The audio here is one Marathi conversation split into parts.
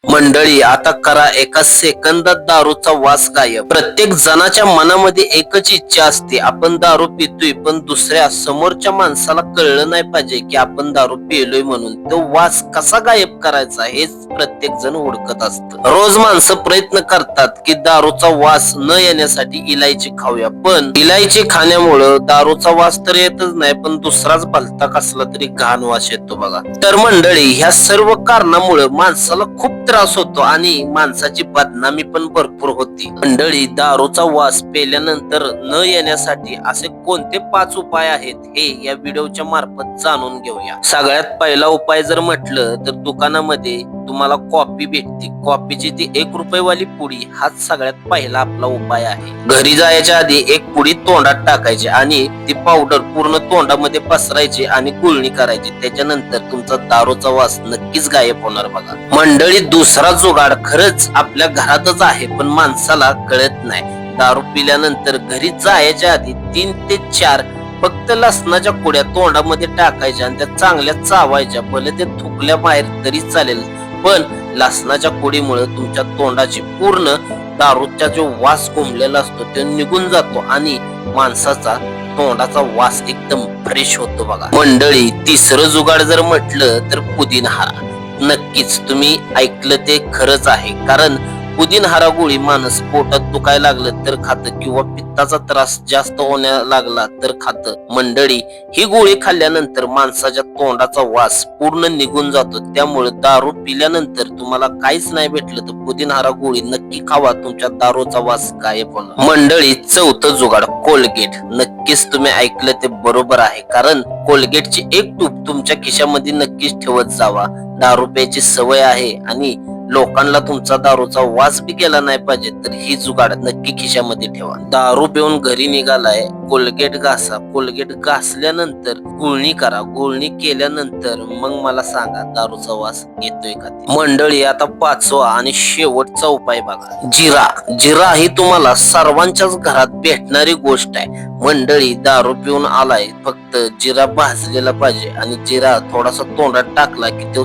मंडळी, आता करा एका सेकंदात दारूचा वास गायब. प्रत्येक जणाच्या मनामध्ये एकच इच्छा असते, आपण दारू पितोय पण दुसऱ्या समोरच्या माणसाला कळलं नाही पाहिजे की आपण दारू पिलोय म्हणून. तो वास कसा गायब करायचा हेच प्रत्येक जण हुडकत असत. रोज माणसं प्रयत्न करतात की दारूचा वास न येण्यासाठी इलायची खाऊया, पण इलायची खाण्यामुळं दारूचा वास तर येतच नाही, पण दुसराच भलता कसला तरी घाण वास येतो बघा. तर मंडळी, ह्या सर्व कारणामुळे माणसाला खूप त्रास होतो आणि माणसाची बदनामी पण भरपूर होती. मंडळी, दारूचा वास पेल्यानंतर न येण्यासाठी असे कोणते 5 उपाय आहेत हे या व्हिडिओच्या मार्फत जाणून घेऊया. सगळ्यात पहिला उपाय जर म्हटलं तर दुकानामध्ये तुम्हाला कॉफी भेटते, कॉफीची ती 1 रुपयेवाली पुडी, हाच सगळ्यात पहिला आपला उपाय आहे. घरी जायच्या आधी एक पुडी तोंडात टाकायची आणि ती पावडर पूर्ण तोंडामध्ये पसरायची आणि गुळणी करायची. त्याच्यानंतर तुमचा दारूचा वास नक्कीच गायब होणार बघा. मंडळी, दुसरा जुगाड खरंच आपल्या घरातच आहे, पण माणसाला कळत नाही. दारू पिल्यानंतर घरी जायच्या आधी 3 ते 4 फक्त लसणाच्या कुड्या तोंडामध्ये टाकायच्या आणि त्या चांगल्या चावायच्या. भले ते थुकल्या बाहेर तरी चालेल, पण लसणाच्या कुडीमुळे तुमच्या तोंडाची पूर्ण दारूचा जो वास घुमलेला असतो तो निघून जातो आणि माणसाचा तोंडाचा वास एकदम फ्रेश होतो बघा. मंडळी, तिसरं जुगाड जर म्हटलं तर पुदिनहारा. नक्कीच तुम्ही ऐकलं ते खरंच आहे, कारण पुदिनहारा गोळी माणूस पोटात दुखायला लागलं तर खातं किंवा पित्ताचा त्रास जास्त होण्याला लागला तर खातं. मंडळी, ही गोळी खाल्ल्यानंतर माणसाच्या तोंडाचा वास पूर्ण निघून जातो. त्यामुळे दारू पिल्यानंतर तुम्हाला काहीच नाही भेटलं तर पुदिनहारा गोळी नक्की खावा, तुमच्या दारूचा वास गायब होणार. मंडळी, चौथं जुगाड कोलगेट. नक्कीच तुम्ही ऐकलं ते बरोबर आहे, कारण कोलगेटची एक ट्यूब तुमच्या खिशामध्ये नक्कीच ठेवत जावा. दारू प्यायची सवय आहे आणि लोकांना तुमचा दारूचा वास बी गेला नाही पाहिजे, तर ही जुगाड नक्की खिशामध्ये ठेवा. दारू पिऊन घरी निघालाय, कोलगेट घासा. कोलगेट घासल्यानंतर गुळणी करा. गुळणी केल्यानंतर मग मला सांगा दारूचा वास येतोय का ते. मंडळी, आता 5वा आणि शेवटचा उपाय बघा, जिरा. जिरा ही तुम्हाला सर्वांच्याच घरात भेटणारी गोष्ट आहे. मंडळी, दारू पिऊन आलाय, फक्त जिरा भाजलेला पाहिजे आणि जिरा थोडासा तोंडात टाकला की तो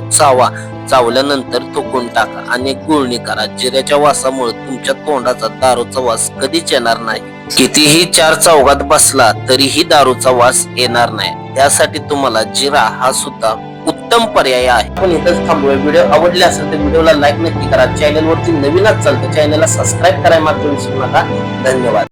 चावल्यानंतर थुकून टाका आणि गुळणी करा. जिऱ्याच्या वासामुळे तुमच्या तोंडाचा दारूचा वास कधीच येणार नाही. कितीही 4 चौघात बसला तरीही दारूचा वास येणार नाही. त्यासाठी तुम्हाला जिरा हा सुद्धा उत्तम पर्याय आहे. आपण इथंच थांबूया. व्हिडिओ आवडले असेल तर व्हिडिओला लाईक नक्की करा. चॅनलवरती नवीनच चालतं, चॅनलला सबस्क्राईब करायला मात्र विसरू नका. धन्यवाद.